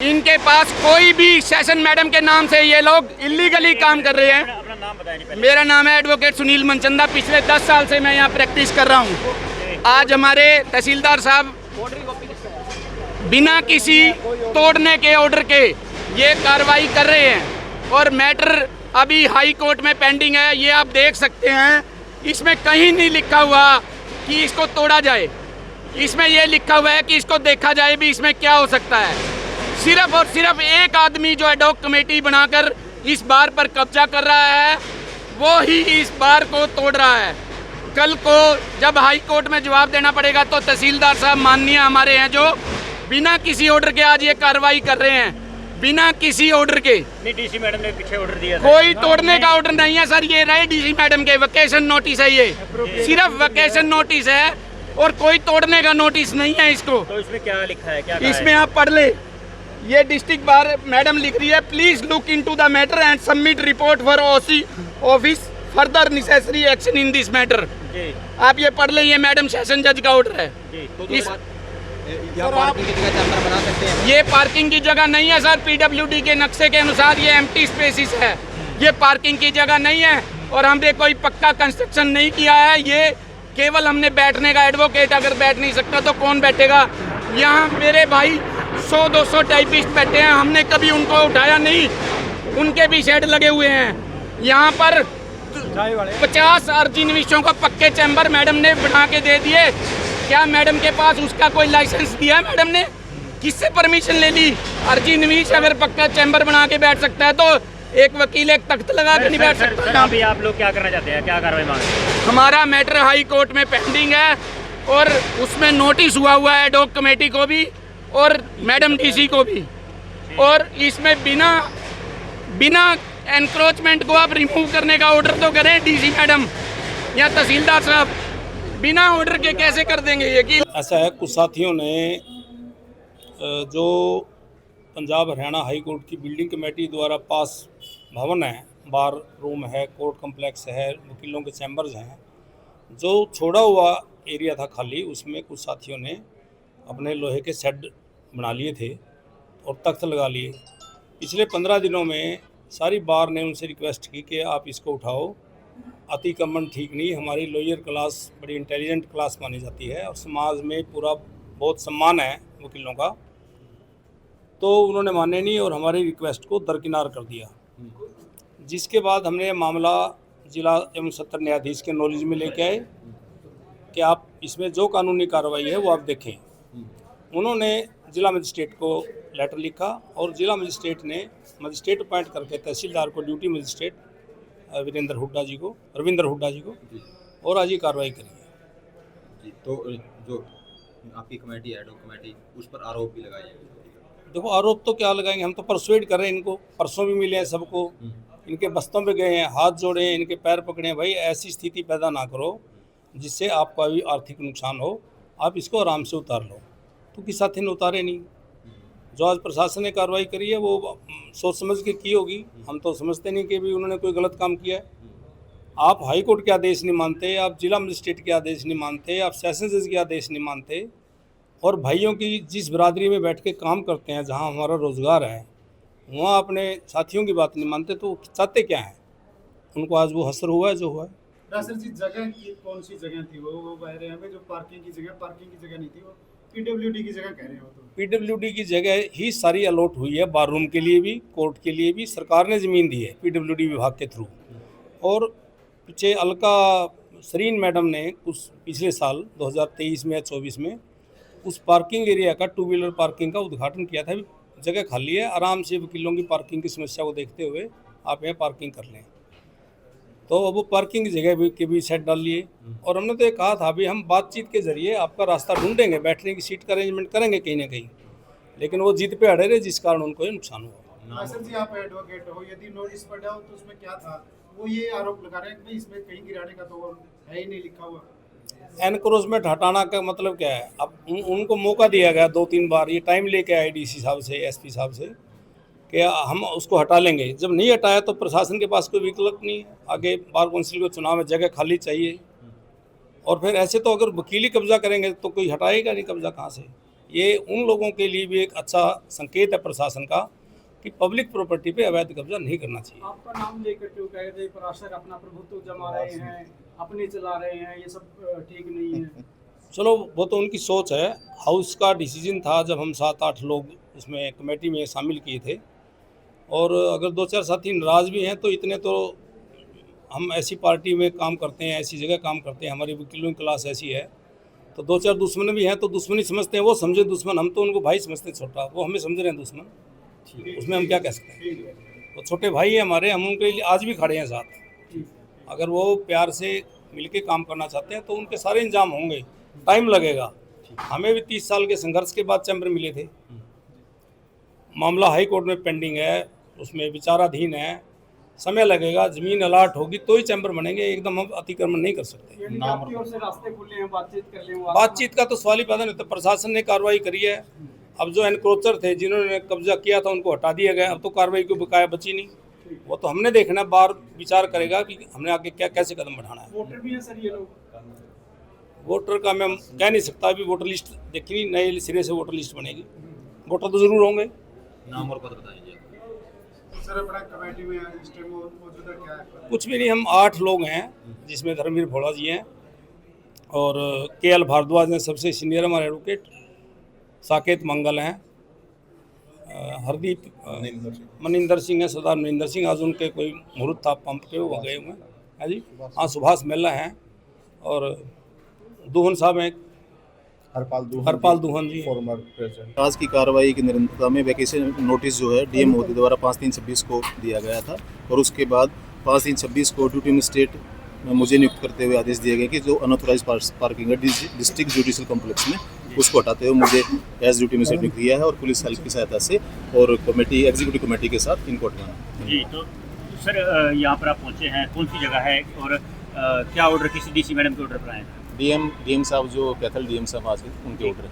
इनके पास कोई भी सेशन मैडम के नाम से ये लोग इलीगली काम कर रहे हैं। अपना नाम बताएं। मेरा नाम है एडवोकेट सुनील मनचंदा। पिछले 10 साल से मैं यहाँ प्रैक्टिस कर रहा हूँ। आज हमारे तहसीलदार साहब बिना किसी तोड़ने के ऑर्डर के ये कार्रवाई कर रहे हैं और मैटर अभी हाई कोर्ट में पेंडिंग है। ये आप देख सकते हैं, इसमें कहीं नहीं लिखा हुआ कि इसको तोड़ा जाए। इसमें ये लिखा हुआ है कि इसको देखा जाए भी इसमें क्या हो सकता है। सिर्फ और सिर्फ एक आदमी जो एडॉक कमेटी बनाकर इस बार पर कब्जा कर रहा है, वो ही इस बार को तोड़ रहा है। कल को जब हाई कोर्ट में जवाब देना पड़ेगा तो तहसीलदार साहब माननीय हमारे हैं जो बिना किसी ऑर्डर के आज ये कार्रवाई कर रहे हैं, बिना किसी ऑर्डर के। नहीं, डीसी मैडम ने पीछे ऑर्डर दिया था। कोई तोड़ने का ऑर्डर नहीं है सर। ये रहे डीसी मैडम के वैकेशन नोटिस है, ये सिर्फ वैकेशन नोटिस है और कोई तोड़ने का नोटिस नहीं है इसको। तो इसमें क्या लिखा है, क्या इसमें आप पढ़ ले। ये डिस्ट्रिक्ट बार मैडम लिख रही है, please look into the matter and submit report for OC office further necessary action in this matter. आप ये पढ़ ले, ये मैडम सेशन जज का ऑर्डर है। यहाँ पार्किंग की जगह चैम्बर बना सकते हैं। ये पार्किंग की जगह नहीं है सर। पीडब्ल्यूडी के नक्शे के अनुसार ये एम्प्टी स्पेसिस है, ये पार्किंग की जगह नहीं है। और हमने कोई पक्का कंस्ट्रक्शन नहीं किया है। ये केवल हमने बैठने का, एडवोकेट अगर बैठ नहीं सकता तो कौन बैठेगा। यहाँ मेरे भाई 100-200 टाइपिस्ट बैठे हैं, हमने कभी उनको उठाया नहीं। उनके भी शेड लगे हुए हैं। यहाँ पर 50 अर्जी निवेशों का पक्के चैम्बर मैडम ने बना के दे दिए। क्या मैडम के पास उसका कोई लाइसेंस दिया? मैडम ने किससे परमिशन ले ली? अर्जी निवेश अगर पक्का चैम्बर बना के बैठ सकता है तो एक वकील एक तख्त लगा के नहीं बैठ सकता। अभी आप लोग क्या करना चाहते हैं, क्या कार्रवाई मांग रहे हैं? हमारा मैटर हाई कोर्ट में पेंडिंग है और उसमें नोटिस हुआ है एडॉक कमेटी को भी और मैडम डीसी को भी। और इसमें बिना एनक्रोचमेंट को आप रिमूव करने का ऑर्डर तो करें डीसी मैडम या तहसीलदार साहब। बिना ऑर्डर के कैसे कर देंगे ये कि? ऐसा है, कुछ साथियों ने जो पंजाब हरियाणा हाई कोर्ट की बिल्डिंग कमेटी द्वारा पास भवन है, बार रूम है, कोर्ट कम्प्लेक्स है, वकीलों के चैम्बर्स हैं, जो छोड़ा हुआ एरिया था खाली, उसमें कुछ साथियों ने अपने लोहे के शेड बना लिए थे और तख्त लगा लिए। पिछले 15 दिनों में सारी बार ने उनसे रिक्वेस्ट की कि आप इसको उठाओ, अतिक्रमण ठीक नहीं। हमारी लोअर क्लास बड़ी इंटेलिजेंट क्लास मानी जाती है और समाज में पूरा बहुत सम्मान है वकीलों का। तो उन्होंने माने नहीं और हमारी रिक्वेस्ट को दरकिनार कर दिया, जिसके बाद हमने मामला जिला एवं सत्र न्यायाधीश के नॉलेज में लेके आए कि आप इसमें जो कानूनी कार्रवाई है वो आप देखें। उन्होंने जिला मजिस्ट्रेट को लेटर लिखा और जिला मजिस्ट्रेट ने मजिस्ट्रेट अपॉइंट करके तहसीलदार को ड्यूटी मजिस्ट्रेट रविंद्र हुड्डा जी को और आज ये कार्रवाई करी है। जी, तो जो आपकी कमेटी है, एडॉक कमेटी, उस पर आरोप भी लगाए हैं। देखो, आरोप तो क्या लगाएंगे, हम तो परसुएड कर रहे हैं इनको। परसों भी मिले हैं सबको, इनके बस्तों पे गए हैं, हाथ जोड़े हैं, इनके पैर पकड़े हैं। भाई ऐसी स्थिति पैदा ना करो जिससे आपका भी आर्थिक नुकसान हो, आप इसको आराम से उतार लो। तो किस साथी ने उतारे नहीं। जो आज प्रशासन ने कार्रवाई करी है वो सोच समझ के की होगी। हम तो समझते नहीं कि भी उन्होंने कोई गलत काम किया है। आप हाई कोर्ट के आदेश नहीं मानते, आप जिला मजिस्ट्रेट के आदेश नहीं मानते, आप सेशन जज के आदेश नहीं मानते और भाइयों की जिस बिरादरी में बैठ के काम करते हैं, जहां हमारा रोज़गार है, वहाँ अपने साथियों की बात नहीं मानते, तो चाहते क्या हैं? उनको आज वो हसर हुआ है जो हुआ है। सर जी, जगह की कौन सी जगह थी? वो कह रहे हैं जो पार्किंग की जगह नहीं थी, वो पीडब्ल्यूडी की जगह कह रहे हैं। वो तो पीडब्ल्यूडी की जगह ही सारी अलॉट हुई है, बार रूम के लिए भी, कोर्ट के लिए भी। सरकार ने ज़मीन दी है पीडब्ल्यूडी विभाग के थ्रू। और पीछे अलका सरीन मैडम ने कुछ पिछले साल 2023 में या 24 में उस पार्किंग एरिया का, 2 व्हीलर पार्किंग का उद्घाटन किया था। जगह खाली है, आराम से वकीलों की पार्किंग की समस्या को देखते हुए आप यहाँ पार्किंग कर लें। तो अब वो पार्किंग की जगह भी के भी सेट डाल लिए। और हमने तो ये कहा था भी हम बातचीत के जरिए आपका रास्ता ढूंढेंगे, बैठने की सीट का अरेंजमेंट करेंगे कहीं ना कहीं, लेकिन वो जिद पे अड़े रहे, जिस कारण उनको ये नुकसान हुआ। सर जी, आप एडवोकेट हो, यदि नोटिस पढ़ा हो तो उसमें क्या था? वो ये आरोप लगा रहे हैं कि इसमें कहीं गिराने का तो है ही नहीं लिखा हुआ। एनक्रोचमेंट हटाना का मतलब क्या है? अब उनको मौका दिया गया 2-3 बार, ये टाइम लेके आए डीसी साहब से, एसपी साहब से कि हम उसको हटा लेंगे। जब नहीं हटाया तो प्रशासन के पास कोई विकल्प नहीं है। आगे बार काउंसिल को चुनाव में जगह खाली चाहिए और फिर ऐसे तो अगर वकीली कब्जा करेंगे तो कोई हटाएगा नहीं कब्जा कहाँ से। ये उन लोगों के लिए भी एक अच्छा संकेत है प्रशासन का कि पब्लिक प्रॉपर्टी पे अवैध कब्जा नहीं करना चाहिए। आपका नाम लेकर क्यों कह रहे थे प्रशासक अपना प्रभुत्व जमा रहे हैं, अपने चला रहे हैं, ये सब ठीक नहीं है। चलो वो तो उनकी सोच है। हाउस का डिसीजन था जब हम 7-8 लोग उसमें कमेटी में शामिल किए थे, और अगर 2-4 साथी नाराज भी हैं तो इतने तो हम ऐसी पार्टी में काम करते हैं, ऐसी जगह काम करते हैं, हमारी वकीलों की क्लास ऐसी है, तो 2-4 दुश्मन भी हैं तो दुश्मनी समझते हैं, वो समझे दुश्मन, हम तो उनको भाई समझते हैं छोटा, वो हमें समझ रहे हैं दुश्मन, उसमें हम क्या कह सकते हैं। वो छोटे भाई हैं हमारे, हम उनके लिए आज भी खड़े हैं साथ। अगर वो प्यार से मिलके काम करना चाहते हैं तो उनके सारे इंतजाम होंगे, टाइम लगेगा। हमें भी 30 साल के संघर्ष के बाद चैम्बर मिले थे। मामला हाई कोर्ट में पेंडिंग है, उसमें विचाराधीन है, समय लगेगा, जमीन अलाट होगी तो ही चैम्बर बनेंगे, एकदम हम अतिक्रमण नहीं कर सकते। यानी कि आपकी ओर से रास्ते खुले हैं, बातचीत कर लें। बातचीत का तो सवाल ही पैदा नहीं होता। प्रशासन ने कार्रवाई करी है, अब जो एनक्रोचर थे जिन्होंने कब्जा किया था उनको हटा दिया गया, अब तो कार्रवाई की बकाया बची नहीं। वो तो हमने देखना, बार विचार करेगा कि हमने आगे क्या कैसे कदम बढ़ाना है। वोटर भी हैं सर ये लोग? वोटर का मैं कह नहीं सकता, अभी वोटर लिस्ट देखी नहीं, नए सिरे से वोटर लिस्ट बनेगी, वोटर तो जरूर होंगे। नाम और पद बताइए। सर अपना कमेटी में इस टाइम मौजूदा क्या है? कुछ भी नहीं, हम 8 लोग हैं, जिसमें धर्मवीर भोला जी हैं और KL भारद्वाज हैं सबसे सीनियर हमारे एडवोकेट, साकेत मंगल हैं, हरदीप मनिंदर सिंह हैं, सरदार मनिंदर सिंह, आज उनके कोई मुहूर्त था पंप के, वो गए हुए हैं। हाँ जी, हाँ, सुभाष मेला हैं, और दुहन साहब हैं, हरपाल दुहन जी। Former president. आज की कार्रवाई की निरंतरता में वैकेशन नोटिस जो है डीएम महोदय द्वारा 5/3/26 को दिया गया था, और उसके बाद 5/3/26 को ड्यूटी मजिस्ट्रेट मुझे नियुक्त करते हुए आदेश दिए गए कि जो अनऑथराइज पार्किंग है डिस्ट्रिक्ट जुडिशियल कॉम्प्लेक्स में, उसको हटाते हुए मुझे एज ड्यूटी मजिस्ट्रेट नियुक्त किया है, और पुलिस हेल्प की सहायता से और कमेटी एग्जीक्यूटिव कमेटी के साथ इनको हटाना। जी, तो सर यहाँ पर आप पहुँचे हैं, कौन सी जगह है, और क्या ऑर्डर किसी DC मैडम के ऑर्डर पर आए हैं? डीएम साहब जो कैथल डीएम साहब आज उनके ऑर्डर